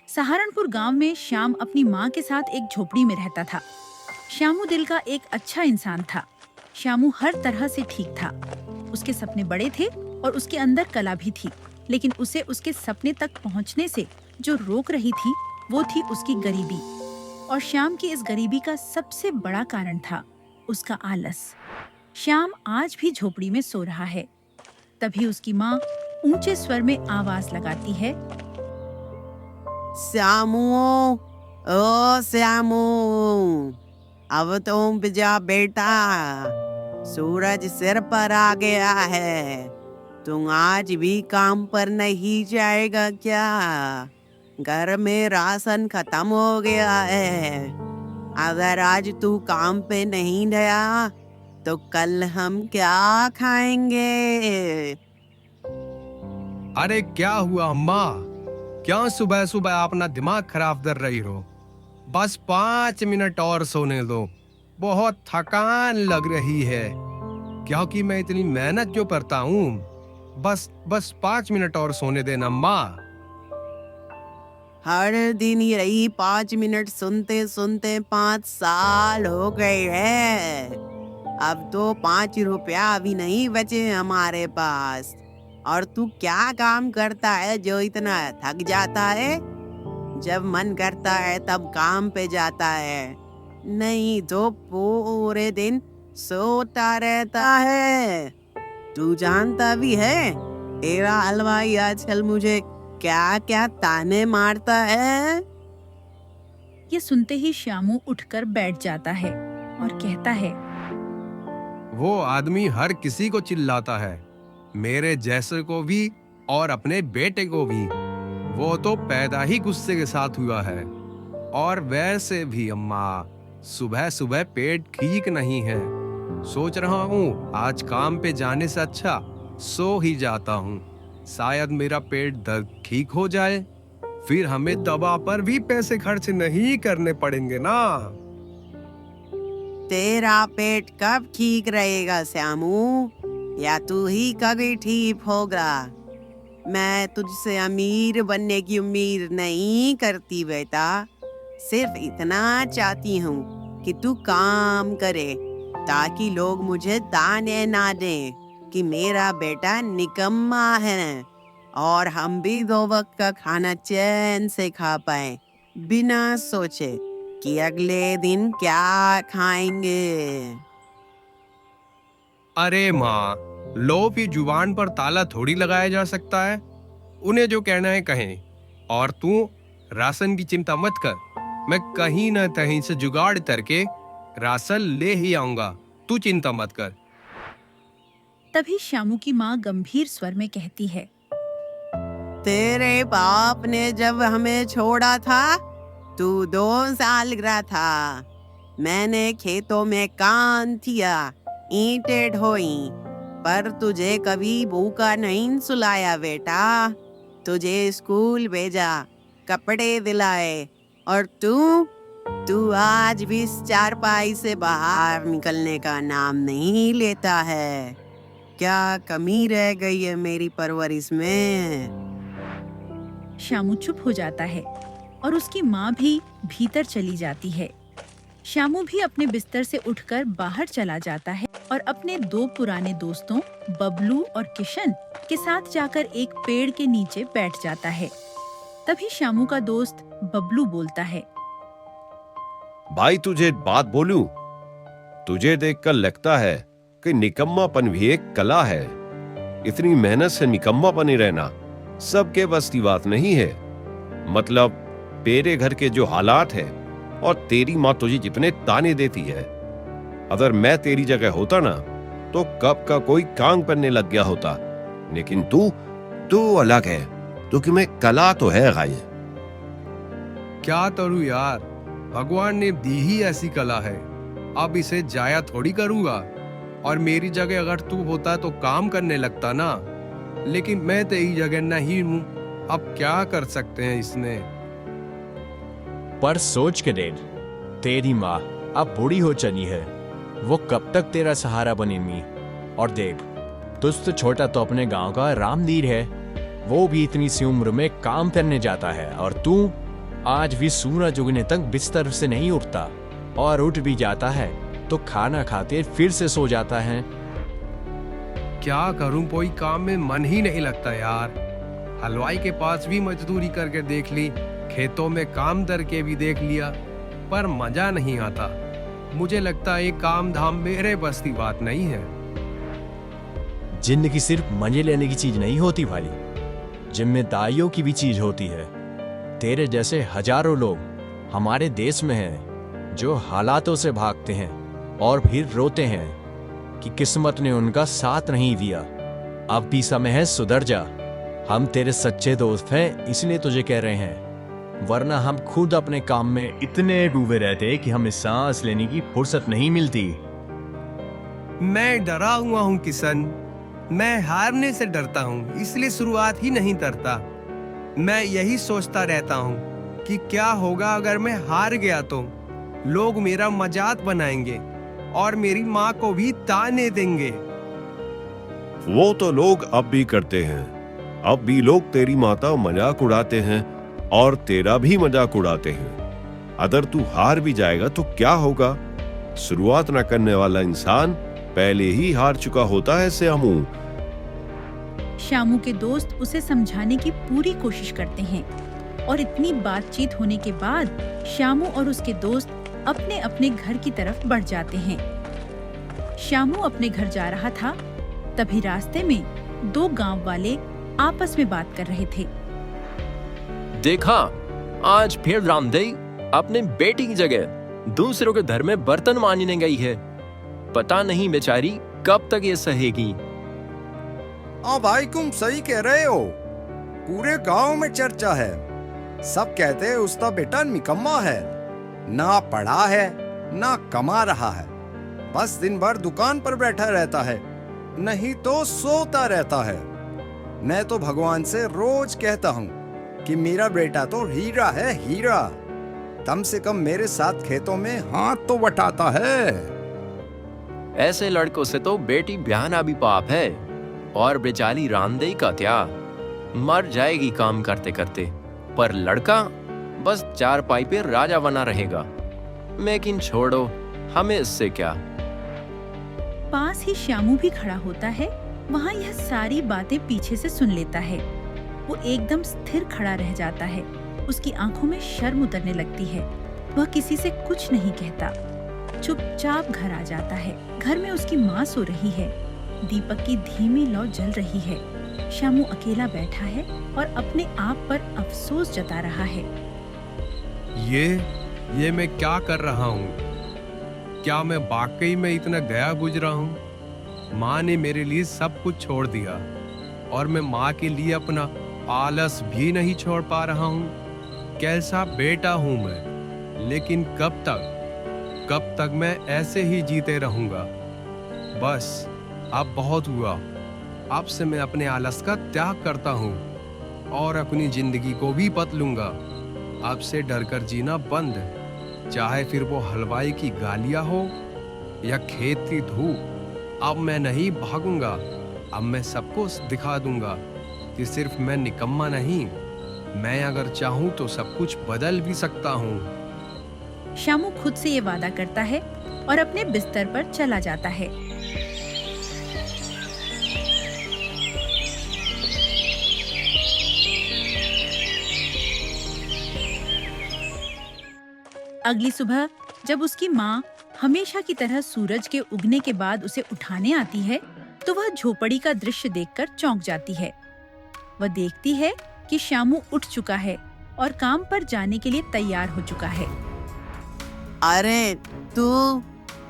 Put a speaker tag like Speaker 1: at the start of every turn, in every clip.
Speaker 1: सहारनपुर गांव में श्याम अपनी माँ के साथ एक झोपड़ी में रहता था। श्यामू दिल का एक अच्छा इंसान था। श्यामू हर तरह से ठीक था। उसके सपने बड़े थे और उसके अंदर कला भी थी, लेकिन उसे उसके सपने तक पहुंचने से जो रोक रही थी वो थी उसकी गरीबी। और श्याम की इस गरीबी का सबसे बड़ा कारण था उसका आलस। श्याम आज भी झोपड़ी में सो रहा है। तभी उसकी माँ ऊंचे स्वर में आवाज लगाती है,
Speaker 2: श्यामू, ओ श्यामू, अब तो उठ जा बेटा, सूरज सिर पर आ गया है। तुम आज भी काम पर नहीं जाएगा क्या? घर में राशन खत्म हो गया है। अगर आज तू काम पे नहीं गया तो कल हम क्या खाएंगे?
Speaker 3: अरे क्या हुआ अम्मा? क्या सुबह सुबह अपना दिमाग खराब कर रही हो? बस 5 मिनट और सोने दो। बहुत थकान लग रही है, क्योंकि मैं इतनी मेहनत जो करता हूँ। बस 5 मिनट और सोने देना अम्मा।
Speaker 2: हर दिन यही 5 मिनट सुनते सुनते 5 साल हो गए हैं। अब तो 5 रुपया भी नहीं बचे हमारे पास। और तू क्या काम करता है जो इतना थक जाता है? जब मन करता है तब काम पे जाता है, नहीं तो पूरे दिन सोता रहता है। तू जानता भी है तेरा हलवाई आजकल मुझे क्या क्या ताने मारता है?
Speaker 1: ये सुनते ही श्यामू उठकर बैठ जाता है और कहता है,
Speaker 3: वो आदमी हर किसी को चिल्लाता है, मेरे जैसे को भी और अपने बेटे को भी। वो तो पैदा ही गुस्से के साथ हुआ है। और वैसे भी अम्मा, सुबह सुबह पेट ठीक नहीं है। सोच रहा हूँ आज काम पे जाने से अच्छा सो ही जाता हूँ। शायद मेरा पेट दर्द ठीक हो जाए, फिर हमें दवा पर भी पैसे खर्च नहीं करने पड़ेंगे ना।
Speaker 2: तेरा पेट कब ठीक रहेगा श्यामू? या तू ही कभी ठीक होगा? मैं तुझसे अमीर बनने की उम्मीद नहीं करती बेटा। सिर्फ इतना चाहती हूँ कि तू काम करे, ताकि लोग मुझे ताने ना दें कि मेरा बेटा निकम्मा है, और हम भी 2 वक्त का खाना चैन से खा पाए, बिना सोचे कि अगले दिन क्या खाएंगे।
Speaker 3: अरे माँ, लोग की जुबान पर ताला थोड़ी लगाया जा सकता है। उन्हें जो कहना है कहें। और तू राशन की चिंता मत कर, मैं कहीं न कहीं से जुगाड़ करके राशन ले ही आऊंगा। तू चिंता मत कर।
Speaker 1: तभी श्यामू की माँ गंभीर स्वर में कहती है,
Speaker 2: तेरे बाप ने जब हमें छोड़ा था तू 2 साल था। मैंने खेतों में काम किया, ईंटें ढोई, पर तुझे कभी भूखा नहीं सुलाया बेटा। तुझे स्कूल भेजा, कपड़े दिलाए, और तू आज भी इस चारपाई से बाहर निकलने का नाम नहीं लेता है। क्या कमी रह गई है मेरी परवरिश में?
Speaker 1: श्यामू चुप हो जाता है और उसकी माँ भी भीतर चली जाती है। श्यामू भी अपने बिस्तर से उठकर बाहर चला जाता है और अपने 2 पुराने दोस्तों बबलू और किशन के साथ जाकर एक पेड़ के नीचे बैठ जाता है। तभी श्यामू का दोस्त बबलू बोलता है,
Speaker 4: भाई तुझे एक बात बोलूं? तुझे देखकर लगता है कि निकम्मापन भी एक कला है। इतनी मेहनत से निकम्मापन ही रहना सबके बस की बात नहीं है। मतलब तेरे घर के जो हालात है और तेरी माँ तुझे जितने ताने देती है, अगर मैं तेरी जगह होता ना तो कब का कोई काम करने लग गया होता। लेकिन तू अलग है, क्योंकि मैं कला तो है गाय।
Speaker 3: क्या करूं यार, भगवान ने दी ही ऐसी कला है। अब इसे जाया थोड़ी करूंगा। और मेरी जगह अगर तू होता तो काम करने लगता ना। लेकिन मैं तेरी जगह नहीं हूं, अब क्या कर सकते हैं इसने।
Speaker 5: पर सोच के देख, तेरी माँ अब बूढ़ी हो चली है, वो कब तक तेरा सहारा बनेंगी। और देख, तुझ तो छोटा तो अपने गांव का रामदीर है, वो भी इतनी सी उम्र में काम करने जाता है, और तू आज भी सूरज उगने तक बिस्तर से नहीं उठता, और उठ भी जाता है तो खाना खाते फिर से सो जाता है।
Speaker 3: क्या करूं, कोई काम में मन ही नहीं लगता यार। हलवाई के पास भी मजदूरी करके देख ली, खेतों में काम करके भी देख लिया, पर मजा नहीं आता। मुझे लगता है ये काम धाम मेरे बस की बात नहीं है।
Speaker 5: जिंदगी सिर्फ मजे लेने की चीज नहीं होती भाई, जिम्मेदारियों की भी चीज होती है। तेरे जैसे हजारों लोग हमारे देश में हैं जो हालातों से भागते हैं और फिर रोते हैं कि किस्मत ने उनका साथ नहीं दिया। अब भी समय है, सुधर जा। हम तेरे सच्चे दोस्त हैं, इसलिए तुझे कह रहे हैं, वरना हम खुद अपने काम में इतने डूबे रहते कि हमें सांस लेने की फुर्सत नहीं मिलती।
Speaker 3: मैं डरा हुआ हूँ किशन, मैं हारने से डरता हूँ, इसलिए शुरुआत ही नहीं करता। मैं यही सोचता रहता हूँ कि क्या होगा अगर मैं हार गया तो लोग मेरा मजाक बनाएंगे और मेरी माँ को भी ताने देंगे।
Speaker 4: वो तो लोग अब भी करते हैं। अब भी लोग तेरी माता मजाक उड़ाते हैं और तेरा भी मजाक उड़ाते हैं। अगर तू हार भी जाएगा तो क्या होगा? शुरुआत न करने वाला इंसान पहले ही हार चुका होता है श्यामू।
Speaker 1: श्यामू के दोस्त उसे समझाने की पूरी कोशिश करते हैं, और इतनी बातचीत होने के बाद श्यामू और उसके दोस्त अपने अपने घर की तरफ बढ़ जाते हैं। श्यामू अपने घर जा रहा था, तभी रास्ते में दो गांव वाले आपस में बात कर रहे थे।
Speaker 6: देखा, आज फिर रामदेई अपने बेटी की जगह दूसरों के घर में बर्तन मांजने गई है। पता नहीं बेचारी कब तक ये सहेगी।
Speaker 7: भाई तुम सही कह रहे हो, पूरे गांव में चर्चा है। सब कहते हैं उसका बेटा निकम्मा है, ना पढ़ा है ना कमा रहा है, बस दिन भर दुकान पर बैठा रहता है, नहीं तो सोता रहता है। मैं तो भगवान से रोज कहता हूँ कि मेरा बेटा तो हीरा है, हीरा। कम से कम मेरे साथ खेतों में हाथ तो बटाता है।
Speaker 6: ऐसे लड़कों से तो बेटी ब्याहना भी पाप है। और बेचारी रामदेई का क्या, मर जाएगी काम करते करते, पर लड़का बस चारपाई पे राजा बना रहेगा। लेकिन छोड़ो, हमें इससे क्या।
Speaker 1: पास ही श्यामू भी खड़ा होता है, वहाँ यह सारी बातें पीछे से सुन लेता है। वो एकदम स्थिर खड़ा रह जाता है, उसकी आंखों में शर्म उतरने लगती है। वह किसी से कुछ नहीं कहता, चुपचाप घर आ जाता है। घर में उसकी माँ सो रही है, दीपक की धीमी लौ जल रही है। श्यामू अकेला बैठा है और अपने आप पर अफसोस जता रहा है।
Speaker 3: ये मैं क्या कर रहा हूँ? क्या मैं वाकई में इतना गया गुजरा हूँ? माँ ने मेरे लिए सब कुछ छोड़ दिया और मैं माँ के लिए अपना आलस भी नहीं छोड़ पा रहा हूँ। कैसा बेटा हूँ मैं, लेकिन कब तक मैं ऐसे ही जीते रहूंगा? बस अब बहुत हुआ। अब से मैं अपने आलस का त्याग करता हूँ और अपनी जिंदगी को भी बदलूंगा। अब से डरकर जीना बंद, चाहे फिर वो हलवाई की गालियां हो या खेत की धूप। अब मैं नहीं भागूंगा। अब मैं सबको दिखा दूंगा कि सिर्फ मैं निकम्मा नहीं, मैं अगर चाहूं तो सब कुछ बदल भी सकता हूं।
Speaker 1: श्यामू खुद से ये वादा करता है और अपने बिस्तर पर चला जाता है। अगली सुबह जब उसकी माँ हमेशा की तरह सूरज के उगने के बाद उसे उठाने आती है, तो वह झोपड़ी का दृश्य देखकर चौंक जाती है। वह देखती है कि श्यामू उठ चुका है और काम पर जाने के लिए तैयार हो चुका है।
Speaker 2: अरे तू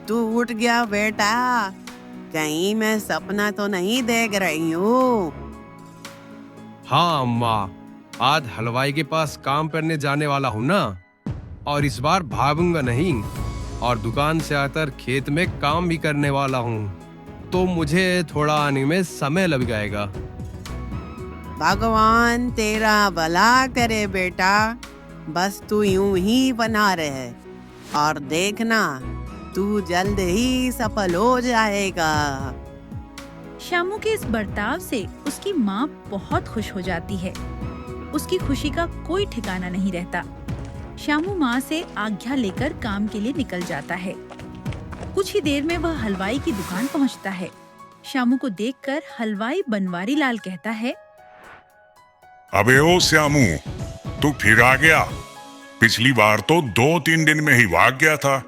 Speaker 2: उठ गया बेटा, कहीं मैं सपना तो नहीं देख रही हूँ?
Speaker 3: हाँ अम्मा, आज हलवाई के पास काम करने जाने वाला हूँ ना, और इस बार भागूंगा नहीं और दुकान से आकर खेत में काम भी करने वाला हूँ, तो मुझे थोड़ा आने में समय लग जाएगा।
Speaker 2: भगवान तेरा भला करे बेटा, बस तू यूं ही बना रहे। और देखना तू जल्द ही सफल हो जाएगा।
Speaker 1: श्यामू के इस बर्ताव से उसकी माँ बहुत खुश हो जाती है। उसकी खुशी का कोई ठिकाना नहीं रहता। श्यामू माँ से आज्ञा लेकर काम के लिए निकल जाता है। कुछ ही देर में वह हलवाई की दुकान पहुँचता है। श्यामू को देखकर हलवाई बनवारी लाल कहता है,
Speaker 8: अबे ओ श्यामू, तू फिर आ गया। पिछली बार तो 2-3 दिन में ही भाग गया था,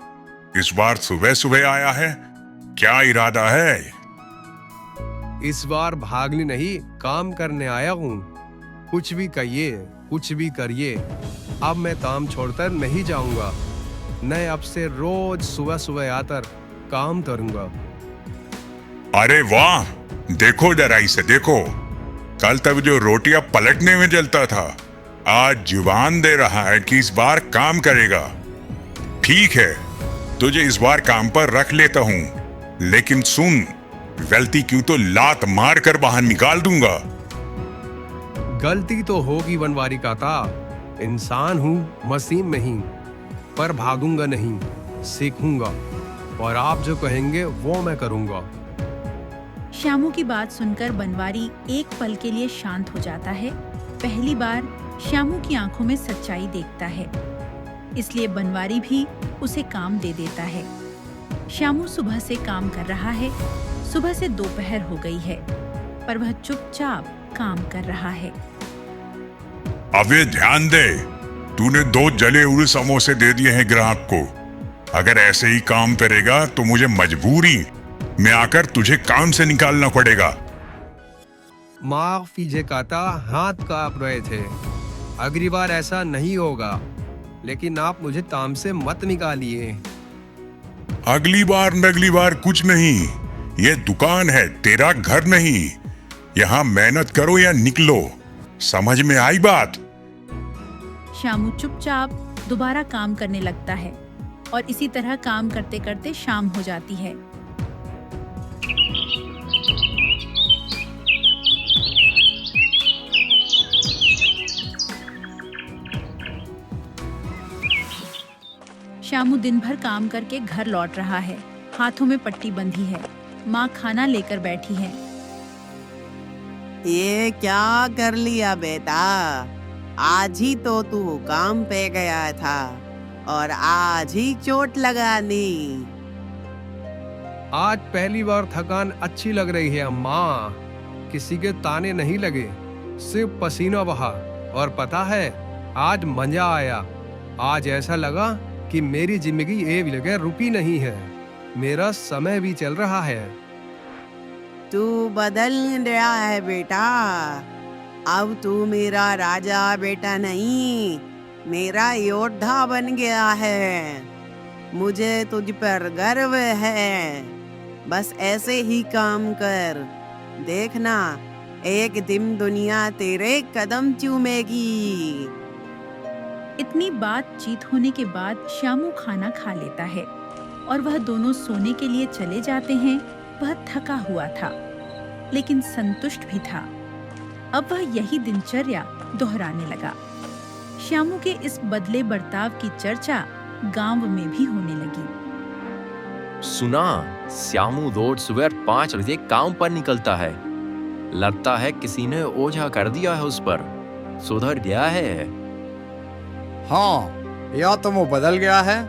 Speaker 8: इस बार सुबह सुबह आया है, क्या इरादा है?
Speaker 3: इस बार भागने नहीं, काम करने आया हूँ। कुछ भी कहिए, कुछ भी करिए, अब मैं काम छोड़कर नहीं जाऊंगा। मैं अब से रोज सुबह सुबह आकर काम करूंगा।
Speaker 8: अरे वाह, देखो जरा इसे देखो। कल तक जो रोटियां पलटने में जलता था, आज जुबान दे रहा है कि इस बार काम करेगा। ठीक है, तुझे इस बार काम पर रख लेता हूँ, लेकिन सुन, गलती क्यों तो लात मार कर बाहर निकाल दूंगा।
Speaker 3: गलती तो होगी बनवारी काका, इंसान हूँ, मशीन नहीं। पर भागूंगा नहीं, सीखूंगा, और आप जो कहेंगे वो मैं करूंगा।
Speaker 1: श्यामू की बात सुनकर बनवारी एक पल के लिए शांत हो जाता है। पहली बार श्यामू की आंखों में सच्चाई देखता है, इसलिए बनवारी भी उसे काम दे देता है। श्यामू सुबह से काम कर रहा है। सुबह से दोपहर हो गई है, पर वह चुपचाप काम कर रहा है।
Speaker 8: अबे ध्यान दे, तूने 2 जले हुए समोसे दे दिए हैं ग्राहक को। अगर ऐसे ही काम करेगा तो मुझे मजबूरी में आकर तुझे काम से निकालना पड़ेगा।
Speaker 3: माफ कीजिए काका, हाथ कांप रहे थे। अगली बार ऐसा नहीं होगा, लेकिन आप मुझे काम से मत निकालिए।
Speaker 8: अगली बार कुछ नहीं, ये दुकान है, तेरा घर नहीं। यहाँ मेहनत करो या निकलो, समझ में आई बात?
Speaker 1: श्यामू चुपचाप दोबारा काम करने लगता है और इसी तरह काम करते करते शाम हो जाती है। श्यामू दिन भर काम करके घर लौट रहा है। हाथों में पट्टी बंधी है। माँ खाना लेकर बैठी है।
Speaker 2: ये क्या कर लिया बेटा? आज ही तो तू काम पे गया था और आज ही चोट लगा ली।
Speaker 3: आज पहली बार थकान अच्छी लग रही है अम्मा। किसी के ताने नहीं लगे, सिर्फ पसीना बहा। और पता है, आज मजा आया। आज ऐसा लगा कि मेरी जिंदगी एक जगह रुकी नहीं है, मेरा समय भी चल रहा है।
Speaker 2: तू बदल गया है बेटा। अब तू मेरा राजा बेटा नहीं, मेरा योद्धा बन गया है। मुझे तुझ पर गर्व है। बस ऐसे ही काम कर, देखना एक दिन दुनिया तेरे कदम चूमेगी।
Speaker 1: इतनी बातचीत होने के बाद श्यामू खाना खा लेता है और वह दोनों सोने के लिए चले जाते हैं। वह थका हुआ था, लेकिन संतुष्ट भी था। अब वह यही दिनचर्या दोहराने लगा। श्यामू के इस बदले बर्ताव की चर्चा गांव में भी होने लगी।
Speaker 6: सुना, श्यामू रोज सुबह 5 बजे काम पर निकलता है। लगता है किसी ने ओझा कर दिया है उस पर। सुधर गया है।
Speaker 7: हाँ, या तो वो बदल गया है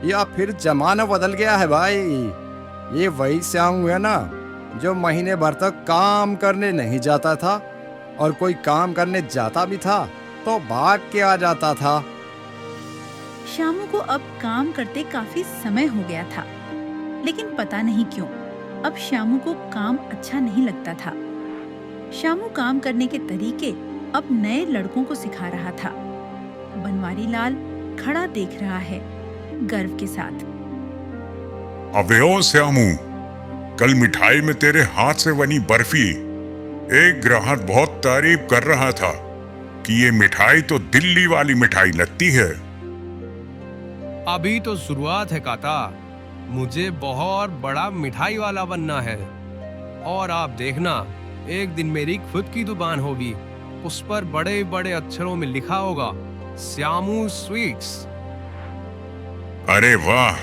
Speaker 7: या फिर जमाना बदल गया है भाई। ये वही श्यामू है ना, जो महीने भर तक काम करने नहीं जाता था, और कोई काम करने जाता भी था तो भाग के आ जाता था।
Speaker 1: श्यामू को अब काम करते काफी समय हो गया था, लेकिन पता नहीं क्यों अब श्यामू को काम अच्छा नहीं लगता था। श्यामू काम करने के तरीके अब नए लड़कों को सिखा रहा था। बनवारी लाल खड़ा देख रहा है गर्व के साथ।
Speaker 8: अबे ओ श्यामू, कल मिठाई में तेरे हाथ से बनी बर्फी, एक ग्राहक बहुत तारीफ कर रहा था कि ये मिठाई तो दिल्ली वाली मिठाई लगती है।
Speaker 3: अभी तो शुरुआत है काका, मुझे बहुत बड़ा मिठाई वाला बनना है। और आप देखना, एक दिन मेरी खुद की दुकान होगी, उस पर बड़े बड़े अक्षरों में लिखा होगा श्यामू स्वीट्स।
Speaker 8: अरे वाह,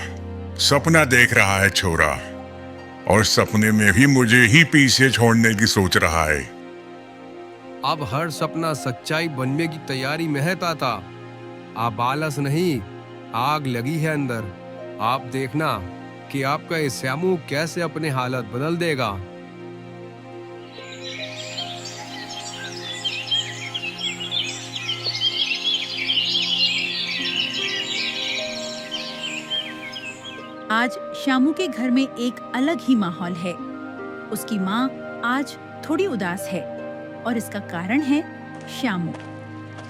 Speaker 8: सपना देख रहा है छोरा, और सपने में भी मुझे ही पीछे छोड़ने की सोच रहा है।
Speaker 3: अब हर सपना सच्चाई बनने की तैयारी में है ताता। आप आलस नहीं, आग लगी है अंदर। आप देखना कि आपका ये श्यामू कैसे अपने हालत बदल देगा।
Speaker 1: आज श्यामू के घर में एक अलग ही माहौल है। उसकी माँ आज थोड़ी उदास है और इसका कारण है श्यामू।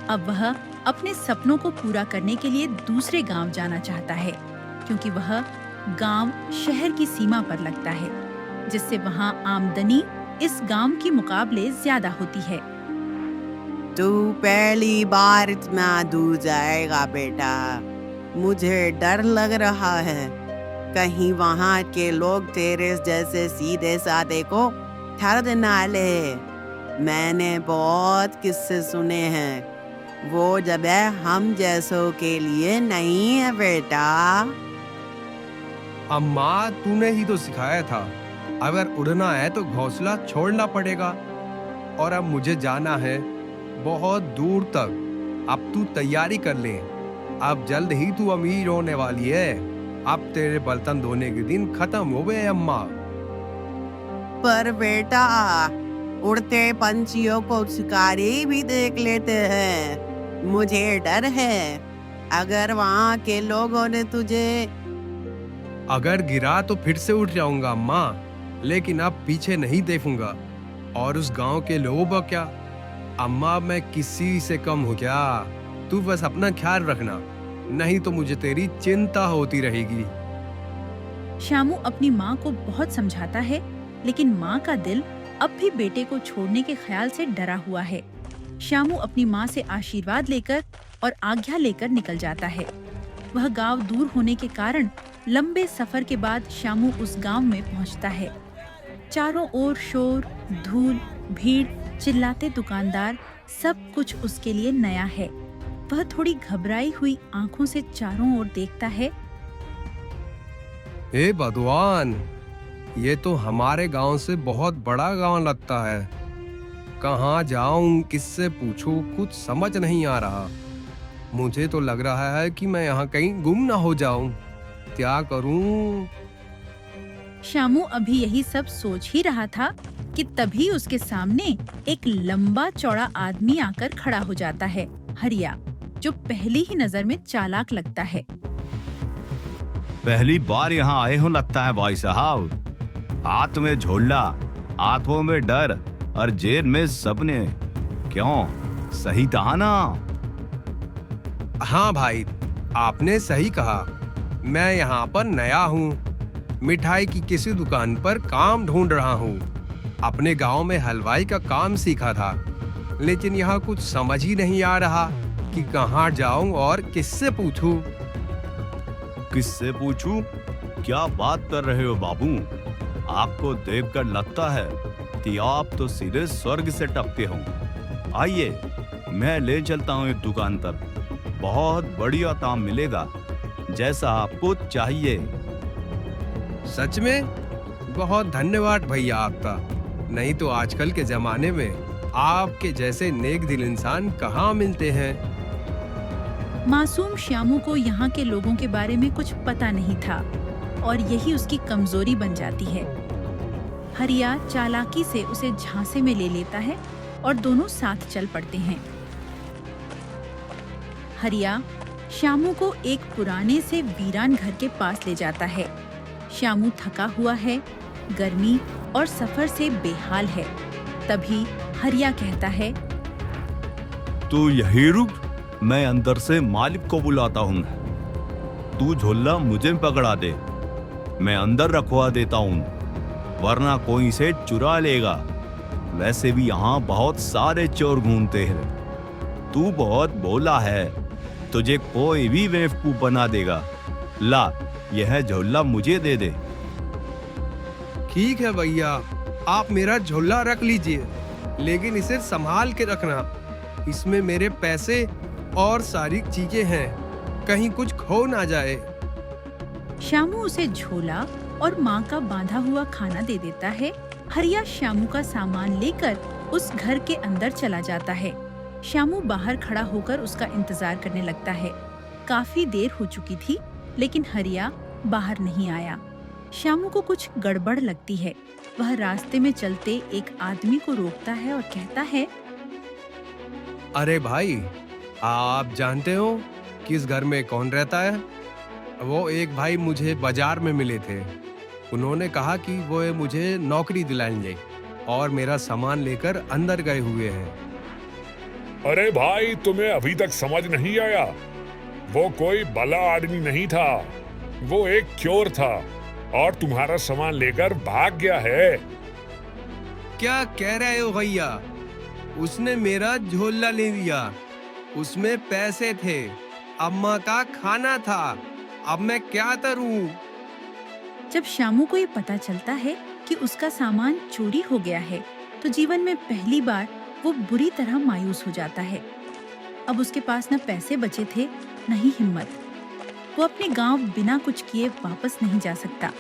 Speaker 1: अब वह अपने सपनों को पूरा करने के लिए दूसरे गांव जाना चाहता है, क्योंकि वह गांव शहर की सीमा पर लगता है, जिससे वहां आमदनी इस गांव की मुकाबले ज्यादा होती है।
Speaker 2: तू पहली बार इतना दूर जाएगा बेटा, मुझे डर लग रहा है। कहीं वहाँ के लोग तेरे जैसे सीधे साधे को ठग ना ले। मैंने बहुत किस्से सुने हैं, वो जगह हम जैसों के लिए नहीं है बेटा।
Speaker 3: अम्मा, तूने ही तो सिखाया था, अगर उड़ना है तो घोंसला छोड़ना पड़ेगा। और अब मुझे जाना है बहुत दूर तक। अब तू तैयारी कर ले, अब जल्द ही तू अमीर होने वाली है। अब तेरे बर्तन धोने के दिन खत्म हो गए अम्मा।
Speaker 2: पर बेटा, उड़ते पंछियों को शिकारी भी देख लेते हैं। मुझे डर है, अगर वहाँ के लोगों ने तुझे।
Speaker 3: अगर गिरा तो फिर से उठ जाऊंगा अम्मा, लेकिन अब पीछे नहीं देखूंगा। और उस गांव के लोगों का क्या? अम्मा, मैं किसी से कम हूँ क्या? तू बस अपना ख्याल रखना, नहीं तो मुझे तेरी चिंता होती रहेगी।
Speaker 1: श्यामू अपनी माँ को बहुत समझाता है, लेकिन माँ का दिल अब भी बेटे को छोड़ने के ख्याल से डरा हुआ है। श्यामू अपनी माँ से आशीर्वाद लेकर और आज्ञा लेकर निकल जाता है। वह गांव दूर होने के कारण लंबे सफर के बाद श्यामू उस गांव में पहुंचता है। चारों ओर शोर, धूल, भीड़, चिल्लाते दुकानदार, सब कुछ उसके लिए नया है। वह थोड़ी घबराई हुई आंखों से चारों ओर देखता है।
Speaker 3: हे भगवान, ये तो हमारे गांव से बहुत बड़ा गांव लगता है। कहाँ जाऊं, किससे पूछूं, कुछ समझ नहीं आ रहा। मुझे तो लग रहा है कि मैं यहाँ कहीं गुम ना हो जाऊं। क्या करूं?
Speaker 1: श्यामू अभी यही सब सोच ही रहा था कि तभी उसके सामने एक लंबा चौड़ा आदमी आकर खड़ा हो जाता है, हरिया, जो पहली ही नजर में चालाक लगता है।
Speaker 9: पहली बार यहाँ आए हो लगता है भाई साहब। हाथ में झोला, हाथों में डर और जेब में सपने। क्यों, सही कहा ना?
Speaker 3: हाँ भाई, आपने सही कहा। मैं यहाँ पर नया हूँ, मिठाई की किसी दुकान पर काम ढूंढ रहा हूँ। अपने गांव में हलवाई का काम सीखा था, लेकिन यहाँ कुछ समझ ही नहीं आ रहा कि कहाँ जाऊं और किससे पूछूं।
Speaker 9: किससे पूछूं? क्या बात कर रहे हो बाबू? आपको देखकर लगता है कि आप तो सीधे स्वर्ग से टपके हो। आइए, मैं ले चलता हूँ एक दुकान पर। बहुत बढ़िया काम मिलेगा, जैसा आपको चाहिए।
Speaker 3: सच में? बहुत धन्यवाद भैया आपका। नहीं तो आजकल के जमाने में आपके जैसे नेक दिल इंसान कहाँ मिलते हैं।
Speaker 1: मासूम श्यामू को यहाँ के लोगों के बारे में कुछ पता नहीं था, और यही उसकी कमजोरी बन जाती है। हरिया चालाकी से उसे झांसे में ले लेता है और दोनों साथ चल पड़ते हैं। हरिया श्यामू को एक पुराने से वीरान घर के पास ले जाता है। श्यामू थका हुआ है, गर्मी और सफर से बेहाल है। तभी हरिया कहता है,
Speaker 9: तू यही रुक, मैं अंदर से मालिक को बुलाता हूँ। तू झोला मुझे पकड़ा दे, मैं अंदर रखवा देता हूँ, वरना कोई से चुरा लेगा। वैसे भी यहाँ बहुत सारे चोर घूमते हैं। तू बहुत भोला है, तुझे कोई भी बेवकूफ बना देगा। ला, यह झोला मुझे दे दे।
Speaker 3: ठीक है भैया, आप मेरा झोला रख लीजिए, लेकिन इसे संभाल के रखना। इसमें मेरे पैसे और सारी चीजें हैं, कहीं कुछ खो ना जाए।
Speaker 1: श्यामू उसे झोला और माँ का बांधा हुआ खाना दे देता है। हरिया श्यामू का सामान लेकर उस घर के अंदर चला जाता है। श्यामू बाहर खड़ा होकर उसका इंतजार करने लगता है। काफी देर हो चुकी थी, लेकिन हरिया बाहर नहीं आया। श्यामू को कुछ गड़बड़ लगती है। वह रास्ते में चलते एक आदमी को रोकता है और कहता है,
Speaker 3: अरे भाई, आप जानते हो कि इस घर में कौन रहता है? वो एक भाई मुझे बाजार में मिले थे। उन्होंने कहा कि वो मुझे नौकरी दिलाएंगे और मेरा सामान लेकर अंदर गए हुए हैं।
Speaker 8: अरे भाई, तुम्हें अभी तक समझ नहीं आया? वो कोई भला आदमी नहीं था, वो एक चोर था और तुम्हारा सामान लेकर भाग गया है।
Speaker 3: क्या कह रहे हो भैया? उसने मेरा झोला ले लिया, उसमें पैसे थे, अम्मा का खाना था। अब मैं क्या करूं?
Speaker 1: जब श्यामू को ये पता चलता है कि उसका सामान चोरी हो गया है, तो जीवन में पहली बार वो बुरी तरह मायूस हो जाता है। अब उसके पास न पैसे बचे थे, न ही हिम्मत। वो अपने गांव बिना कुछ किए वापस नहीं जा सकता।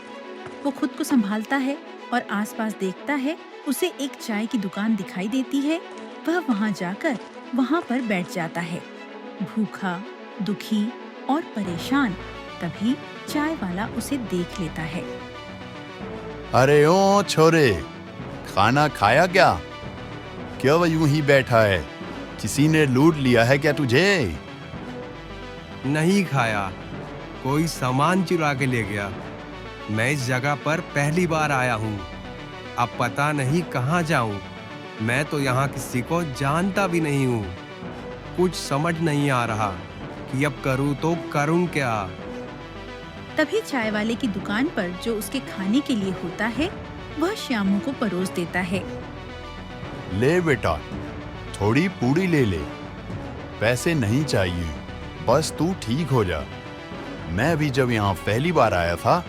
Speaker 1: वो खुद को संभालता है और आसपास देखता है। उसे एक चाय की दुकान दिखाई देती है। वह वहां जाकर वहां पर बैठ जाता है, भूखा, दुखी और परेशान। तभी चाय वाला उसे देख लेता है।
Speaker 10: अरे ओ छोरे, खाना खाया क्या? क्यों यूं ही बैठा है? किसी ने लूट लिया है क्या तुझे?
Speaker 3: नहीं खाया, कोई सामान चुरा के ले गया। मैं इस जगह पर पहली बार आया हूँ। अब पता नहीं कहाँ जाऊँ। मैं तो यहाँ किसी को जानता भी नहीं हूँ। कुछ समझ नहीं आ रहा कि अब करूँ तो करूँ क्या।
Speaker 1: तभी चाय वाले की दुकान पर जो उसके खाने के लिए होता है, वह श्यामू को परोस देता है।
Speaker 10: ले बेटा, थोड़ी पूड़ी ले ले। पैसे नहीं चाहिए, बस तू ठीक हो जा। मैं भी जब यहाँ पहली बार आया था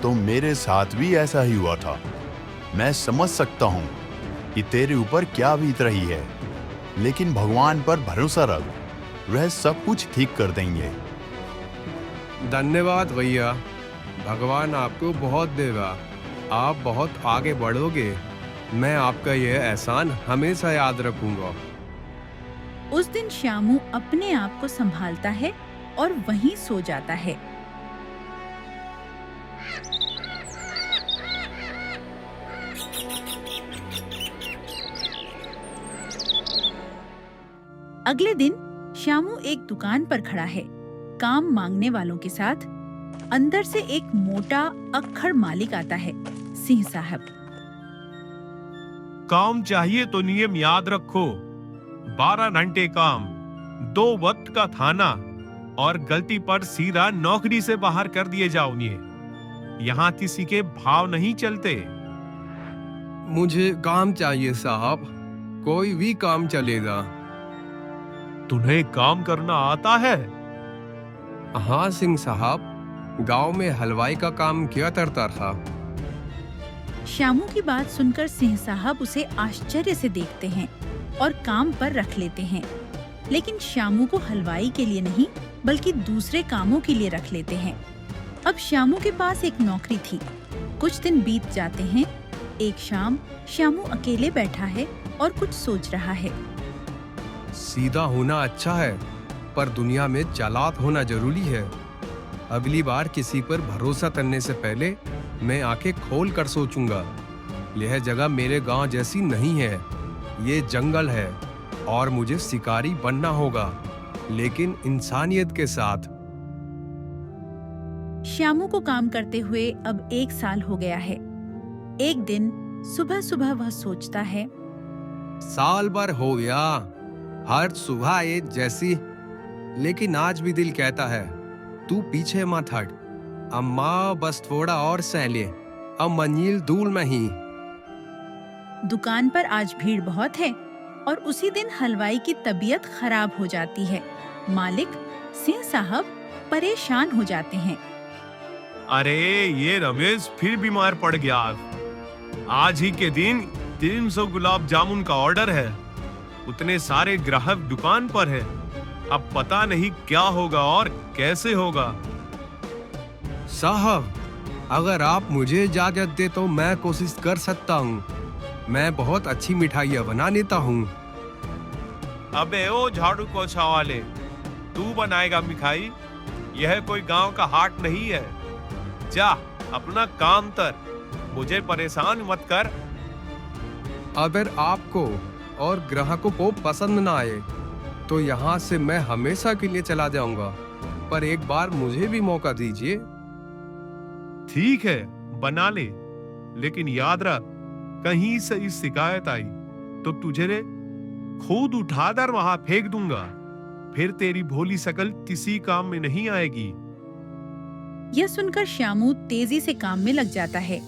Speaker 10: तो मेरे साथ भी ऐसा ही हुआ था। मैं समझ सकता हूँ कि तेरे ऊपर क्या बीत रही है, लेकिन भगवान पर भरोसा रख, वह सब कुछ ठीक कर देंगे।
Speaker 3: धन्यवाद भैया, भगवान आपको बहुत देगा। आप बहुत आगे बढ़ोगे। मैं आपका यह एहसान हमेशा याद रखूंगा।
Speaker 1: उस दिन श्यामू अपने आप को संभालता है और वहीं सो जाता है। अगले दिन श्यामू एक दुकान पर खड़ा है, काम मांगने वालों के साथ। अंदर से एक मोटा अक्खड़ मालिक आता है, सिंह साहब।
Speaker 11: काम चाहिए तो नियम याद रखो। 12 घंटे काम, 2 वक्त का खाना और गलती पर सीधा नौकरी से बाहर कर दिए जाओगे। यहाँ किसी के भाव नहीं चलते।
Speaker 3: मुझे काम चाहिए साहब, कोई भी काम चलेगा।
Speaker 11: तुम्हें काम करना आता है?
Speaker 3: हाँ सिंह साहब, गांव में हलवाई का काम किया करता था।
Speaker 1: श्यामू की बात सुनकर सिंह साहब उसे आश्चर्य से देखते हैं और काम पर रख लेते हैं। लेकिन श्यामू को हलवाई के लिए नहीं, बल्कि दूसरे कामों के लिए रख लेते हैं। अब श्यामू के पास एक नौकरी थी। कुछ दिन बीत जाते हैं। एक शाम श्यामू अकेले बैठा है और कुछ सोच रहा है।
Speaker 3: सीधा होना अच्छा है, पर दुनिया में चालाक होना जरूरी है। अगली बार किसी पर भरोसा करने से पहले मैं आंखें खोल कर सोचूंगा। यह जगह मेरे गांव जैसी नहीं है, ये जंगल है और मुझे शिकारी बनना होगा, लेकिन इंसानियत के साथ।
Speaker 1: श्यामू को काम करते हुए अब 1 साल हो गया है। एक दिन सुबह सुबह वह सोचता है,
Speaker 3: साल भर हो गया, हर सुबह ये जैसी। लेकिन आज भी दिल कहता है तू पीछे मत हट, अम्मा बस थोड़ा और सह ले, अब मंजिल दूर में ही।
Speaker 1: दुकान पर आज भीड़ बहुत है और उसी दिन हलवाई की तबीयत खराब हो जाती है। मालिक सिंह साहब परेशान हो जाते हैं।
Speaker 11: अरे ये रमेश फिर बीमार पड़ गया। आज ही के दिन 300 गुलाब जामुन का ऑर्डर है। उतने सारे ग्राहक दुकान पर है। अब पता नहीं क्या होगा और कैसे होगा।
Speaker 3: साहब, अगर आप मुझे इजाजत दे तो मैं कोशिश कर सकता हूँ। मैं बहुत अच्छी मिठाइयाँ बना लेता हूँ।
Speaker 11: अबे ओ झाड़ू पोछा वाले, तू बनाएगा मिठाई? यह कोई गांव का हाट नहीं है। जा अपना काम कर, मुझे परेशान मत कर।
Speaker 3: अगर आपको और ग्राहकों को पसंद ना आए तो यहाँ से मैं हमेशा के लिए चला जाऊंगा, पर एक बार मुझे भी मौका दीजिए।
Speaker 11: ठीक है, बना ले, लेकिन याद रख, कहीं से इस शिकायत आई तो तुझे खुद उठाकर वहां फेंक दूंगा। फिर तेरी भोली शकल किसी काम में नहीं आएगी।
Speaker 1: यह सुनकर श्यामू तेजी से काम में लग जाता है।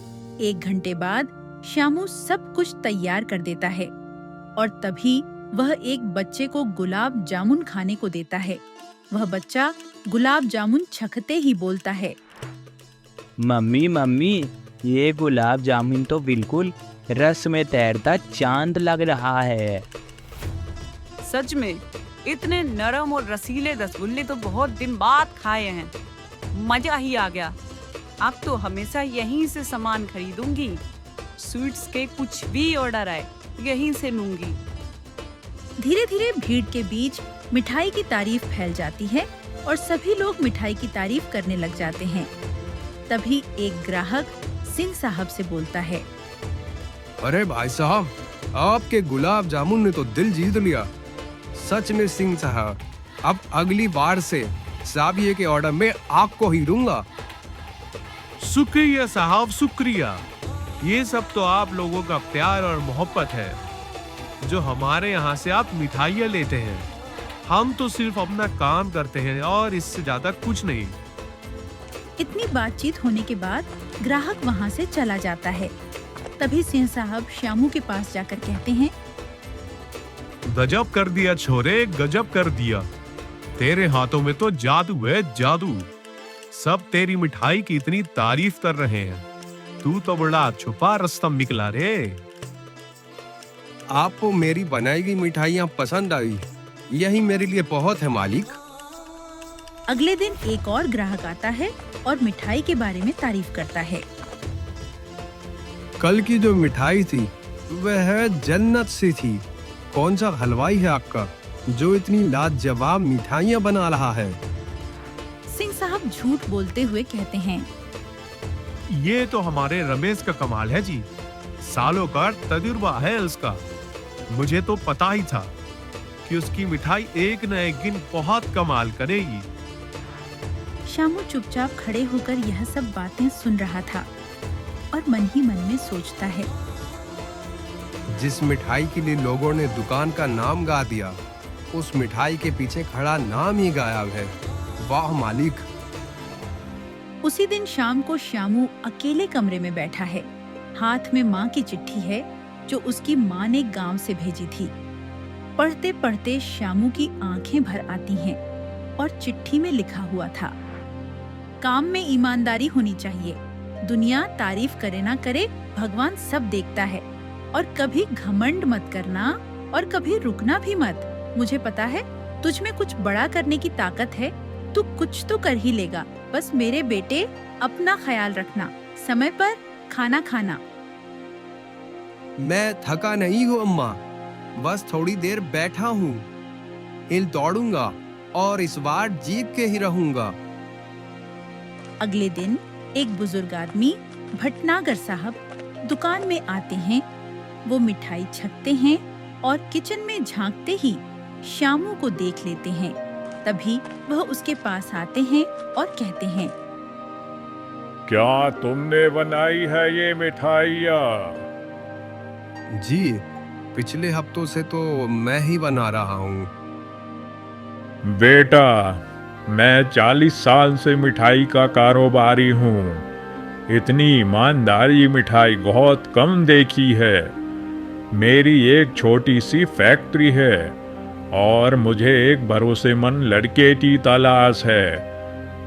Speaker 1: 1 घंटे बाद श्यामू सब कुछ तैयार कर देता है और तभी वह एक बच्चे को गुलाब जामुन खाने को देता है। वह बच्चा गुलाब जामुन चखते ही बोलता है,
Speaker 12: मम्मी मम्मी, ये गुलाब जामुन तो बिल्कुल रस में तैरता चांद लग रहा है।
Speaker 13: सच में इतने नरम और रसीले रसगुल्ले तो बहुत दिन बाद खाए हैं। मजा ही आ गया। अब तो हमेशा यहीं से सामान खरीदूंगी। स्वीट्स के कुछ भी ऑर्डर आए यहीं से लूंगी।
Speaker 1: धीरे धीरे भीड़ के बीच मिठाई की तारीफ फैल जाती है और सभी लोग मिठाई की तारीफ करने लग जाते हैं। तभी एक ग्राहक सिंह साहब से बोलता है,
Speaker 3: अरे भाई साहब, आपके गुलाब जामुन ने तो दिल जीत लिया। सच में सिंह साहब, अब अगली बार से साबिये के ऑर्डर में आपको ही दूंगा।
Speaker 11: शुक्रिया साहब, शुक्रिया। ये सब तो आप लोगों का प्यार और मोहब्बत है जो हमारे यहाँ से आप मिठाइयाँ लेते हैं। हम तो सिर्फ अपना काम करते हैं और इससे ज्यादा कुछ नहीं।
Speaker 1: इतनी बातचीत होने के बाद ग्राहक वहाँ से चला जाता है। तभी सिंह साहब श्यामू के पास जाकर कहते हैं,
Speaker 11: गजब कर दिया छोरे, गजब कर दिया। तेरे हाथों में तो जादू है, जादू। सब तेरी मिठाई की इतनी तारीफ कर रहे हैं। तू तो बड़ा छुपा रस्तम निकला रे।
Speaker 3: आपको मेरी बनाई गई मिठाइयाँ पसंद आई, यही मेरे लिए बहुत है मालिक।
Speaker 1: अगले दिन एक और ग्राहक आता है और मिठाई के बारे में तारीफ करता है।
Speaker 3: कल की जो मिठाई थी वह जन्नत सी थी। कौन सा हलवाई है आपका जो इतनी लाजवाब मिठाइयाँ बना रहा है?
Speaker 1: सिंह साहब झूठ बोलते हुए कहते हैं,
Speaker 11: ये तो हमारे रमेश का कमाल है जी। सालों का तजुर्बा है उसका। मुझे तो पता ही था कि उसकी मिठाई एक न एक दिन बहुत कमाल करेगी।
Speaker 1: श्यामू चुपचाप खड़े होकर यह सब बातें सुन रहा था और मन ही मन में सोचता है,
Speaker 3: जिस मिठाई के लिए लोगों ने दुकान का नाम गा दिया, उस मिठाई के पीछे खड़ा नाम ही गायब है। वाह मालिक।
Speaker 1: उसी दिन शाम को श्यामू अकेले कमरे में बैठा है। हाथ में माँ की चिट्ठी है जो उसकी माँ ने गांव से भेजी थी। पढ़ते पढ़ते श्यामू की आंखें भर आती हैं और चिट्ठी में लिखा हुआ था, काम में ईमानदारी होनी चाहिए। दुनिया तारीफ करे ना करे, भगवान सब देखता है। और कभी घमंड मत करना और कभी रुकना भी मत। मुझे पता है तुझ में कुछ बड़ा करने की ताकत है। तू कुछ तो कर ही लेगा। बस मेरे बेटे अपना ख्याल रखना, समय पर खाना खाना।
Speaker 3: मैं थका नहीं हूँ अम्मा, बस थोड़ी देर बैठा हूँ। हिल दौड़ूंगा और इस बार जीत के ही रहूंगा।
Speaker 1: अगले दिन एक बुजुर्ग आदमी भटनागर साहब दुकान में आते हैं। वो मिठाई छकते हैं और किचन में झांकते ही श्यामू को देख लेते हैं। तभी वह उसके पास आते हैं और कहते हैं,
Speaker 14: क्या तुमने बनाई है ये मिठाइयाँ?
Speaker 3: जी, पिछले हफ्तों से तो मैं ही बना रहा हूँ।
Speaker 14: बेटा, मैं 40 साल से मिठाई का कारोबारी हूँ। इतनी ईमानदारी मिठाई बहुत कम देखी है। मेरी एक छोटी सी फैक्ट्री है और मुझे एक भरोसेमंद लड़के की तलाश है।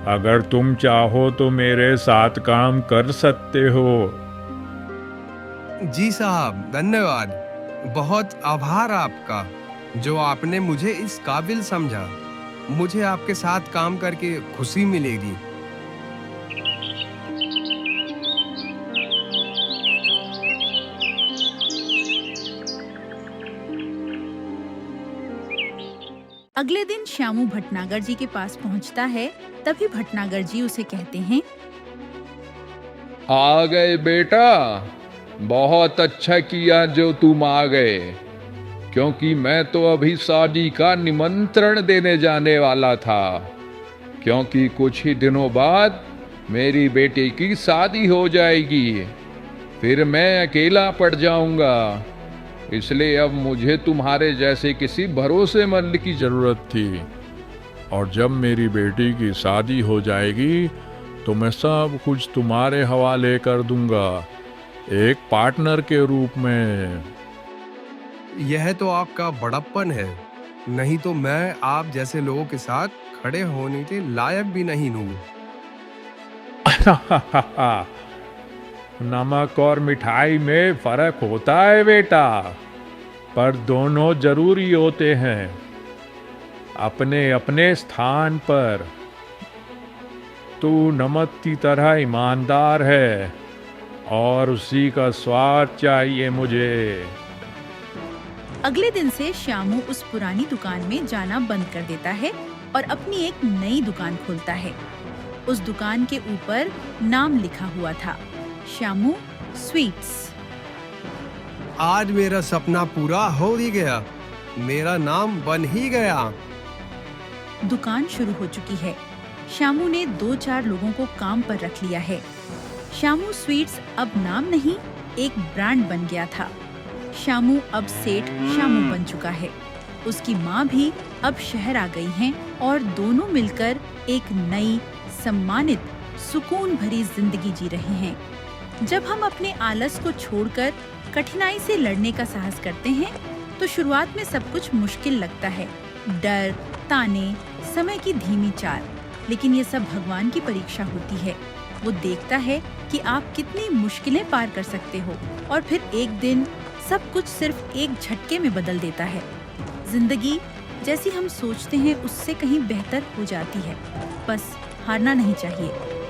Speaker 14: अगर तुम चाहो तो मेरे साथ काम कर सकते हो।
Speaker 3: जी साहब, धन्यवाद। बहुत आभार आपका जो आपने मुझे इस काबिल समझा। मुझे आपके साथ काम करके खुशी मिलेगी।
Speaker 1: अगले दिन श्यामू भटनागर जी के पास पहुंचता है। तभी भटनागर जी उसे कहते हैं,
Speaker 14: आ गए बेटा, बहुत अच्छा किया जो तुम आ गए, क्योंकि मैं तो अभी शादी का निमंत्रण देने जाने वाला था, क्योंकि कुछ ही दिनों बाद मेरी बेटी की शादी हो जाएगी, फिर मैं अकेला पड़ जाऊंगा। इसलिए अब मुझे तुम्हारे जैसे किसी भरोसेमंद की जरूरत थी, और जब मेरी बेटी की शादी हो जाएगी तो मैं सब कुछ तुम्हारे हवाले कर दूंगा, एक पार्टनर के रूप में।
Speaker 3: यह तो आपका बड़प्पन है, नहीं तो मैं आप जैसे लोगों के साथ खड़े होने के लायक भी नहीं हूँ।
Speaker 14: नमक और मिठाई में फर्क होता है बेटा, पर दोनों जरूरी होते हैं अपने अपने स्थान पर। तू नमक की तरह ईमानदार है और उसी का स्वाद चाहिए मुझे।
Speaker 1: अगले दिन से श्यामू उस पुरानी दुकान में जाना बंद कर देता है और अपनी एक नई दुकान खोलता है। उस दुकान के ऊपर नाम लिखा हुआ था, श्यामू स्वीट्स।
Speaker 3: आज मेरा सपना पूरा हो ही गया, मेरा नाम बन ही गया।
Speaker 1: दुकान शुरू हो चुकी है। श्यामू ने 2-4 लोगों को काम पर रख लिया है। श्यामू स्वीट्स अब नाम नहीं, एक ब्रांड बन गया था। श्यामू अब सेठ श्यामू बन चुका है। उसकी माँ भी अब शहर आ गई हैं और दोनों मिलकर एक नई, सम्मानित, सुकून भरी जिंदगी जी रहे हैं। जब हम अपने आलस को छोड़कर कठिनाई से लड़ने का साहस करते हैं, तो शुरुआत में सब कुछ मुश्किल लगता है। डर, ताने, समय की धीमी चाल, लेकिन ये सब भगवान की परीक्षा होती है। वो देखता है कि आप कितनी मुश्किलें पार कर सकते हो, और फिर एक दिन सब कुछ सिर्फ एक झटके में बदल देता है। जिंदगी जैसी हम सोचते हैं उससे कहीं बेहतर हो जाती है। बस हारना नहीं चाहिए।